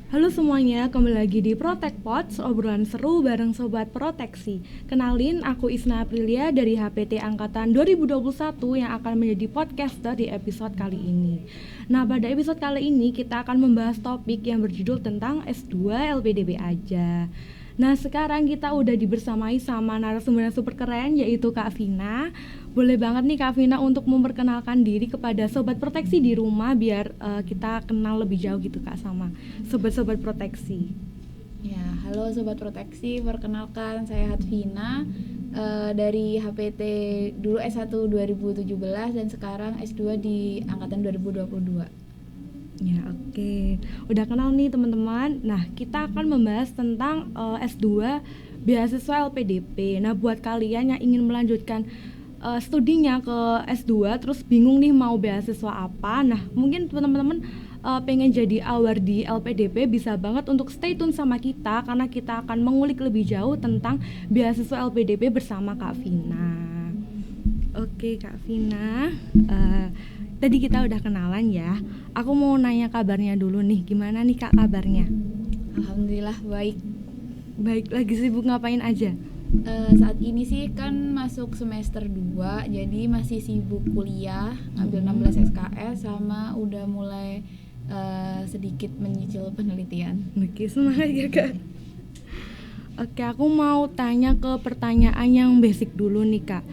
Halo semuanya, kembali lagi di Protect Pods, obrolan seru bareng Sobat Proteksi. Kenalin, aku Isna Aprilia dari HPT Angkatan 2021 yang akan menjadi podcaster di episode kali ini. Nah, pada episode kali ini kita akan membahas topik yang berjudul tentang S2 LPDP aja. Nah, sekarang kita udah dibersamai sama narasumber yang super keren, yaitu Kak Vina. Boleh banget nih Kak Vina untuk memperkenalkan diri kepada Sobat Proteksi di rumah biar kita kenal lebih jauh gitu Kak sama Sobat-Sobat Proteksi. Ya, halo Sobat Proteksi, perkenalkan saya Hatvina dari HPT dulu S1 2017 dan sekarang S2 di angkatan 2022. Ya, oke. Udah kenal nih teman-teman. Nah, kita akan membahas tentang S2 beasiswa LPDP. Nah, buat kalian yang ingin melanjutkan studinya ke S2 terus bingung nih mau beasiswa apa. Nah, mungkin teman-teman pengen jadi awardee LPDP, bisa banget untuk stay tune sama kita karena kita akan mengulik lebih jauh tentang beasiswa LPDP bersama Kak Vina. Oke Kak Vina, tadi kita udah kenalan ya. Aku mau nanya kabarnya dulu nih, gimana nih Kak kabarnya? Alhamdulillah baik. Baik, lagi sibuk ngapain aja? Saat ini sih kan masuk semester 2, jadi masih sibuk kuliah, ngambil 16 SKS sama udah mulai sedikit menyicil penelitian. Oke, semangat ya Kak. Oke, aku mau tanya ke pertanyaan yang basic dulu nih Kak.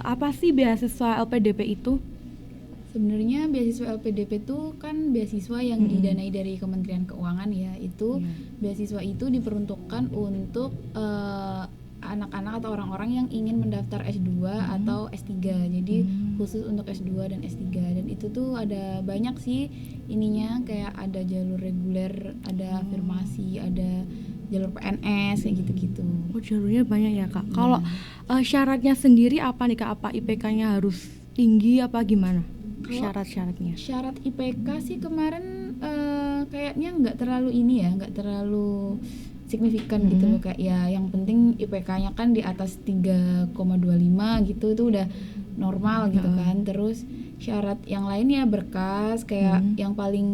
Apa sih beasiswa LPDP itu? Sebenarnya beasiswa LPDP itu kan beasiswa yang didanai dari Kementerian Keuangan ya. Itu beasiswa itu diperuntukkan untuk anak-anak atau orang-orang yang ingin mendaftar S2 atau S3. Jadi khusus untuk S2 dan S3. Dan itu tuh ada banyak sih ininya, kayak ada jalur reguler, ada afirmasi, ada jalur PNS kayak gitu-gitu. Oh, jalurnya banyak ya Kak. Kalau syaratnya sendiri apa nih Kak? Apa IPK-nya harus tinggi apa gimana? Syarat-syaratnya. Syarat IPK sih kemarin kayaknya nggak terlalu ini ya, nggak terlalu signifikan gitu loh, kayak ya yang penting IPK-nya kan di atas 3,25 gitu, itu udah normal gitu kan. Terus syarat yang lainnya berkas, kayak yang paling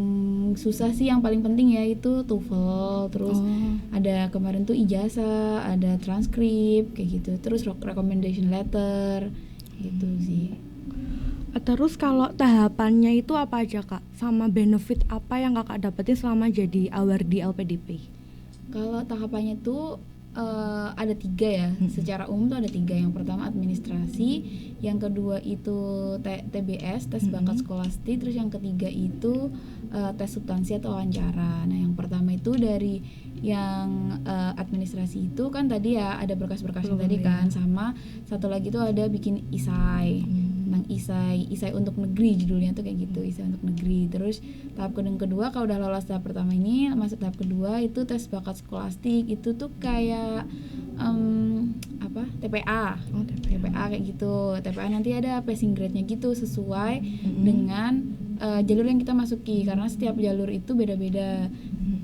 susah sih, yang paling penting ya itu TOEFL. Terus ada kemarin tuh ijazah, ada transkrip kayak gitu, terus recommendation letter gitu sih. Terus kalau tahapannya itu apa aja Kak? Sama benefit apa yang Kakak dapetin selama jadi awardee LPDP? Kalau tahapannya tuh ada 3 ya. Secara umum tuh ada 3. Yang pertama administrasi, yang kedua itu TBS, tes bakat skolastik, terus yang ketiga itu tes substansi atau wawancara. Nah, yang pertama itu dari yang administrasi itu kan tadi ya ada berkas-berkasnya tadi kan, sama satu lagi tuh ada bikin isai. Tentang isai untuk negeri, judulnya tuh kayak gitu, isai untuk negeri. Terus tahap kedua kalau udah lolos tahap pertama ini, masuk tahap kedua itu tes bakat skolastik. Itu tuh kayak TPA. TPA kayak gitu. TPA nanti ada passing grade-nya gitu sesuai dengan jalur yang kita masuki, karena setiap jalur itu beda-beda.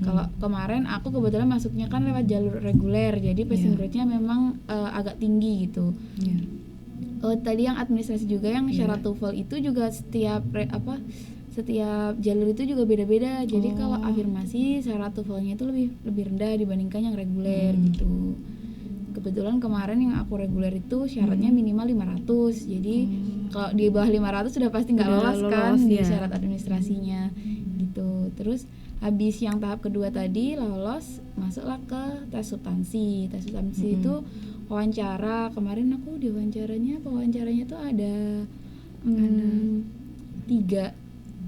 Kalau kemarin aku kebetulan masuknya kan lewat jalur reguler, jadi passing grade-nya memang agak tinggi gitu. Tadi yang administrasi juga, yang syarat TOEFL itu juga setiap jalur itu juga beda-beda. Jadi kalau afirmasi syarat TOEFL-nya itu lebih rendah dibandingkan yang reguler gitu. Kebetulan kemarin yang aku reguler itu syaratnya minimal 500. Jadi kalau di bawah 500 sudah pasti nggak lolos kan di syarat administrasinya gitu. Terus habis yang tahap kedua tadi lolos, masuklah ke tes substansi. Tes substansi itu wawancara. Kemarin aku wawancaranya tuh ada 3,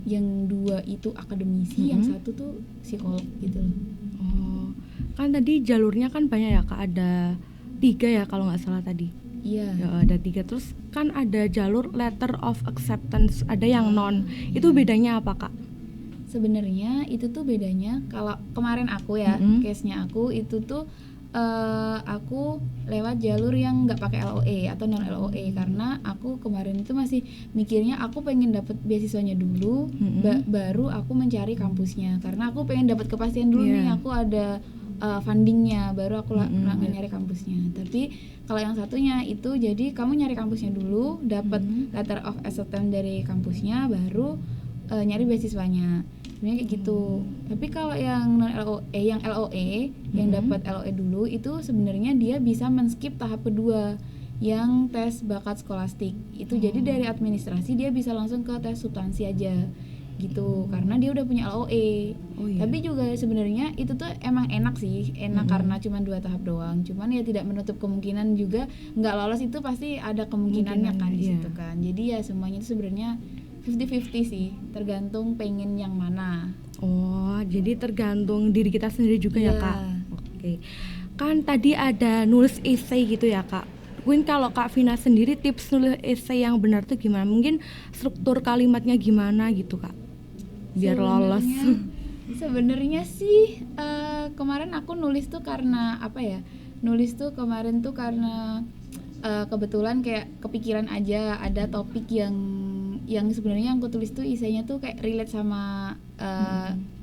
yang 2 itu akademisi, yang 1 tuh psikolog gitu loh. Kan tadi jalurnya kan banyak ya Kak, ada 3 ya kalau nggak salah tadi. Iya. Ya, ada 3. Terus kan ada jalur letter of acceptance, ada yang non. Itu bedanya apa Kak? Sebenarnya itu tuh bedanya, kalau kemarin aku ya, case-nya aku itu tuh aku lewat jalur yang nggak pakai LOE atau non LOE, karena aku kemarin itu masih mikirnya aku pengen dapat beasiswanya dulu, baru aku mencari kampusnya, karena aku pengen dapat kepastian dulu nih aku ada fundingnya, baru aku nyari kampusnya. Tapi kalau yang satunya itu jadi kamu nyari kampusnya dulu, dapat letter of acceptance dari kampusnya, baru nyari beasiswanya. sebenarnya kayak gitu. Tapi kalau yang non LOE, yang LOE yang dapat LOE dulu itu sebenarnya dia bisa men-skip tahap kedua yang tes bakat skolastik itu. Jadi dari administrasi dia bisa langsung ke tes substansi aja gitu, karena dia udah punya LOE. Tapi juga sebenarnya itu tuh emang enak sih, karena cuma 2 tahap doang. Cuman ya tidak menutup kemungkinan juga nggak lolos, itu pasti ada kemungkinannya kan di situ kan. Jadi ya semuanya itu sebenarnya 50-50 sih, tergantung pengen yang mana. Jadi tergantung diri kita sendiri juga ya Kak. Oke. Kan tadi ada nulis essay gitu ya Kak. Mungkin kalau Kak Vina sendiri tips nulis essay yang benar tuh gimana? Mungkin struktur kalimatnya gimana gitu Kak, biar lolos. Sebenarnya sih kemarin aku nulis tuh karena apa ya? Nulis tuh kemarin tuh karena kebetulan kayak kepikiran aja ada topik yang sebenarnya yang aku tulis tuh isanya tuh kayak relate sama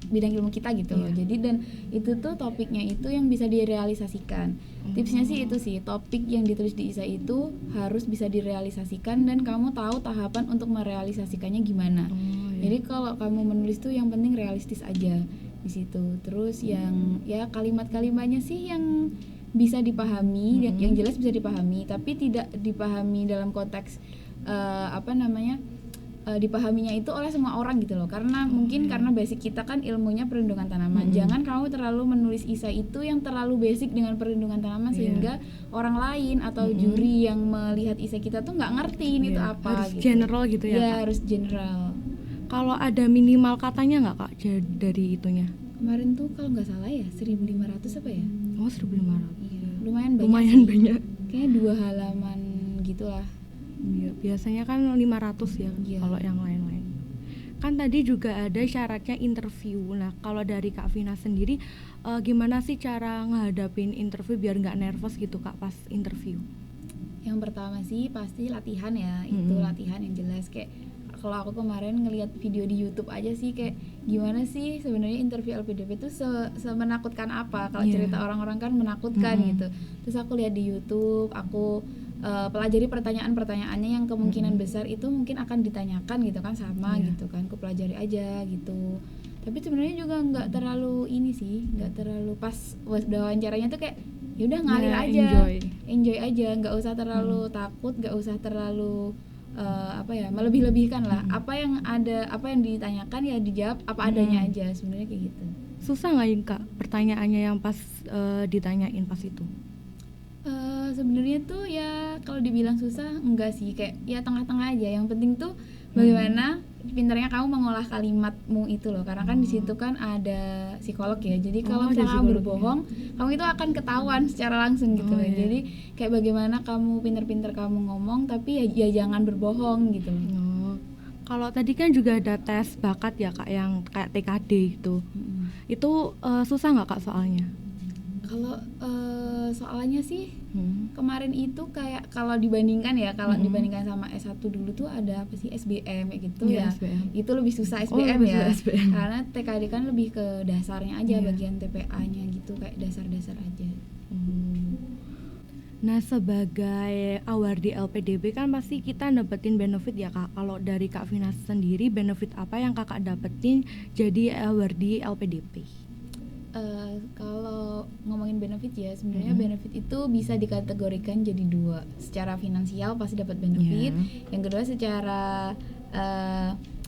bidang ilmu kita gitu loh. Jadi dan itu tuh topiknya itu yang bisa direalisasikan. Tipsnya sih itu sih, topik yang ditulis di ISA itu harus bisa direalisasikan dan kamu tahu tahapan untuk merealisasikannya gimana. Jadi kalau kamu menulis tuh yang penting realistis aja di situ. Terus yang ya kalimat-kalimatnya sih yang bisa dipahami, yang jelas bisa dipahami, tapi tidak dipahami dalam konteks dipahaminya itu oleh semua orang gitu loh, karena mungkin karena basic kita kan ilmunya perlindungan tanaman. Jangan kamu terlalu menulis ISA itu yang terlalu basic dengan perlindungan tanaman sehingga orang lain atau juri yang melihat ISA kita tuh nggak ngerti ini tuh apa. Harus gitu. general gitu ya Kak? Harus general. Kalau ada minimal katanya nggak Kak dari itunya? Kemarin tuh kalau nggak salah ya 1.500 apa ya? 1.500. Iya, lumayan banyak. Kayaknya 2 halaman gitulah. Iya, biasanya kan 500 ya kalau yang lain-lain. Kan tadi juga ada syaratnya interview. Nah, kalau dari Kak Vina sendiri gimana sih cara ngehadapin interview biar nggak nervous gitu Kak pas interview? Yang pertama sih pasti latihan ya. Itu latihan yang jelas, kayak kalau aku kemarin ngelihat video di YouTube aja sih kayak gimana sih sebenarnya interview LPDP itu semenakutkan apa. Kalau cerita orang-orang kan menakutkan gitu. Terus aku lihat di YouTube, aku pelajari pertanyaan-pertanyaannya yang kemungkinan besar itu mungkin akan ditanyakan gitu kan sama gitu kan, aku pelajari aja gitu. Tapi sebenarnya juga nggak terlalu ini sih, nggak terlalu pas wawancaranya tuh kayak yaudah ngalir aja, enjoy aja, nggak usah terlalu takut, nggak usah terlalu melebih-lebihkan lah. Apa yang ditanyakan ya dijawab apa adanya aja, sebenarnya kayak gitu. Susah nggak Kak pertanyaannya yang pas ditanyain pas itu? Sebenarnya tuh ya kalau dibilang susah enggak sih, kayak ya tengah-tengah aja. Yang penting tuh bagaimana pintarnya kamu mengolah kalimatmu itu loh, karena kan di situ kan ada psikolog ya. Jadi kalau misalnya kamu berbohong, kamu itu akan ketahuan secara langsung gitu loh. Jadi kayak bagaimana kamu pintar-pintar kamu ngomong tapi ya jangan berbohong gitu loh. Kalau tadi kan juga ada tes bakat ya Kak, yang kayak TKD gitu. Itu susah nggak Kak soalnya? Kalau soalnya sih kemarin itu kayak kalau dibandingkan dibandingkan sama S1 dulu tuh ada apa sih SBM kayak gitu ya. SBM. Itu lebih susah SBM ya. SBM. Karena TKD kan lebih ke dasarnya aja, bagian TPA-nya gitu, kayak dasar-dasar aja. Nah, sebagai awardee LPDP kan pasti kita dapetin benefit ya Kak. Kalau dari Kak Vina sendiri, benefit apa yang Kakak dapetin jadi awardee LPDP? Kalau ngomongin benefit ya, sebenarnya benefit itu bisa dikategorikan jadi 2. Secara finansial pasti dapat benefit. Yang kedua secara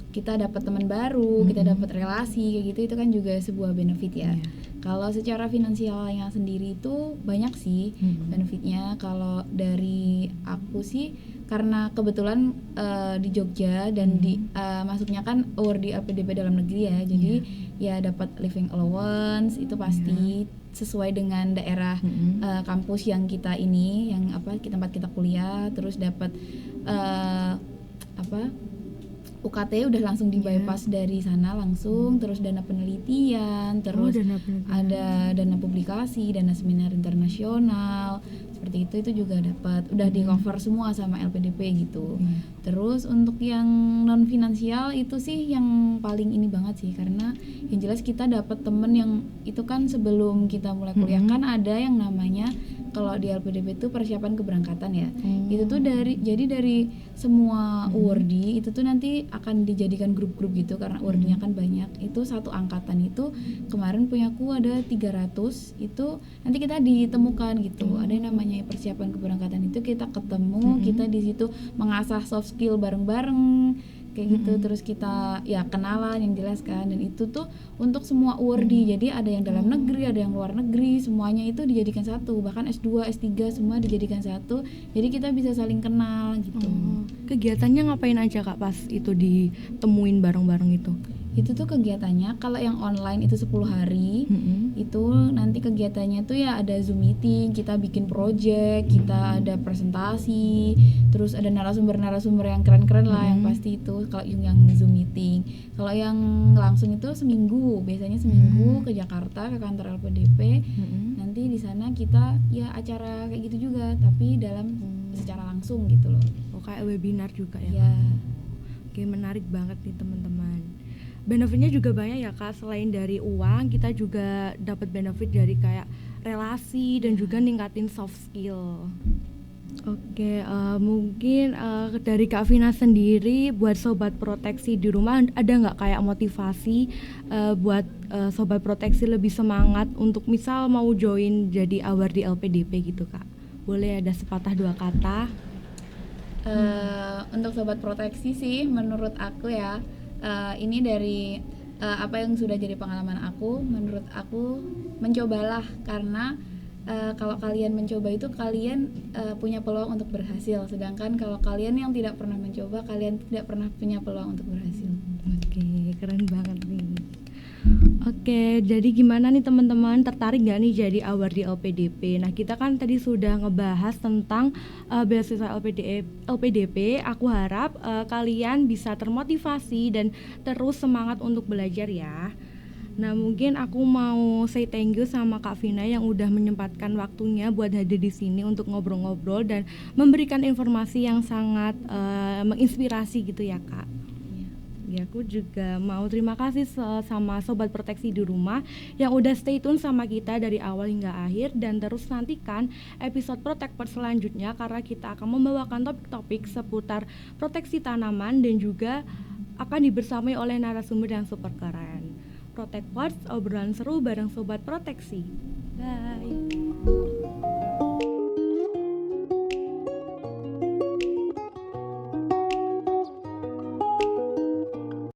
kita dapat teman baru, kita dapat relasi kayak gitu, itu kan juga sebuah benefit ya. Kalau secara finansialnya sendiri itu banyak sih benefitnya. Kalau dari aku sih karena kebetulan di Jogja dan masuknya kan awardee LPDP dalam negeri ya, jadi ya dapat living allowance itu pasti sesuai dengan daerah kampus yang kita ini, yang tempat kita kuliah. Terus dapat UKT udah langsung di bypass dari sana langsung. Terus dana penelitian, terus ada dana publikasi, dana seminar internasional, seperti itu juga dapat, udah di cover semua sama LPDP gitu. Terus untuk yang non finansial itu sih yang paling ini banget sih, karena yang jelas kita dapat temen yang itu kan sebelum kita mulai kuliah kan ada yang namanya kalau di LPDP itu persiapan keberangkatan ya. Itu tuh dari semua awardee itu tuh nanti akan dijadikan grup-grup gitu karena awardee-nya kan banyak. Itu satu angkatan itu kemarin punyaku ada 300, itu nanti kita ditemukan gitu. Ada yang namanya persiapan keberangkatan, itu kita ketemu, kita di situ mengasah soft skill bareng-bareng kayak gitu. Terus kita ya kenalan yang jelas kan, dan itu tuh untuk semua awardee. Jadi ada yang dalam negeri, ada yang luar negeri, semuanya itu dijadikan satu, bahkan S2, S3 semua dijadikan satu. Jadi kita bisa saling kenal gitu. Kegiatannya ngapain aja Kak pas itu ditemuin bareng-bareng itu? Itu tuh kegiatannya kalau yang online itu 10 hari. Itu nanti kegiatannya tuh ya ada Zoom meeting, kita bikin project, kita ada presentasi, terus ada narasumber yang keren-keren lah yang pasti itu kalau yang Zoom meeting. Kalau yang langsung itu seminggu, biasanya seminggu ke Jakarta ke kantor LPDP. Nanti di sana kita ya acara kayak gitu juga tapi dalam secara langsung gitu loh. Oh, kayak webinar juga ya? Ya. Oke, menarik banget nih teman-teman. Benefitnya juga banyak ya Kak, selain dari uang kita juga dapat benefit dari kayak relasi dan juga ningkatin soft skill. Oke, mungkin dari Kak Vina sendiri buat sobat proteksi di rumah ada nggak kayak motivasi buat sobat proteksi lebih semangat untuk misal mau join jadi awardee LPDP gitu Kak? Boleh ada sepatah dua kata? Untuk sobat proteksi sih menurut aku ya, ini dari apa yang sudah jadi pengalaman aku, menurut aku mencobalah, karena kalau kalian mencoba itu kalian punya peluang untuk berhasil, sedangkan kalau kalian yang tidak pernah mencoba kalian tidak pernah punya peluang untuk berhasil. Oke, keren banget nih. Oke, jadi gimana nih teman-teman, tertarik gak nih jadi awardee LPDP? Nah, kita kan tadi sudah ngebahas tentang beasiswa LPDP. Aku harap kalian bisa termotivasi dan terus semangat untuk belajar ya. Nah, mungkin aku mau say thank you sama Kak Vina yang udah menyempatkan waktunya buat hadir di sini untuk ngobrol-ngobrol dan memberikan informasi yang sangat menginspirasi gitu ya Kak. Ya, aku juga mau terima kasih sama sobat proteksi di rumah yang udah stay tune sama kita dari awal hingga akhir, dan terus nantikan episode Protect selanjutnya karena kita akan membawakan topik-topik seputar proteksi tanaman dan juga akan dibersamai oleh narasumber yang super keren. Protect Words, obrolan seru bareng sobat proteksi. Bye.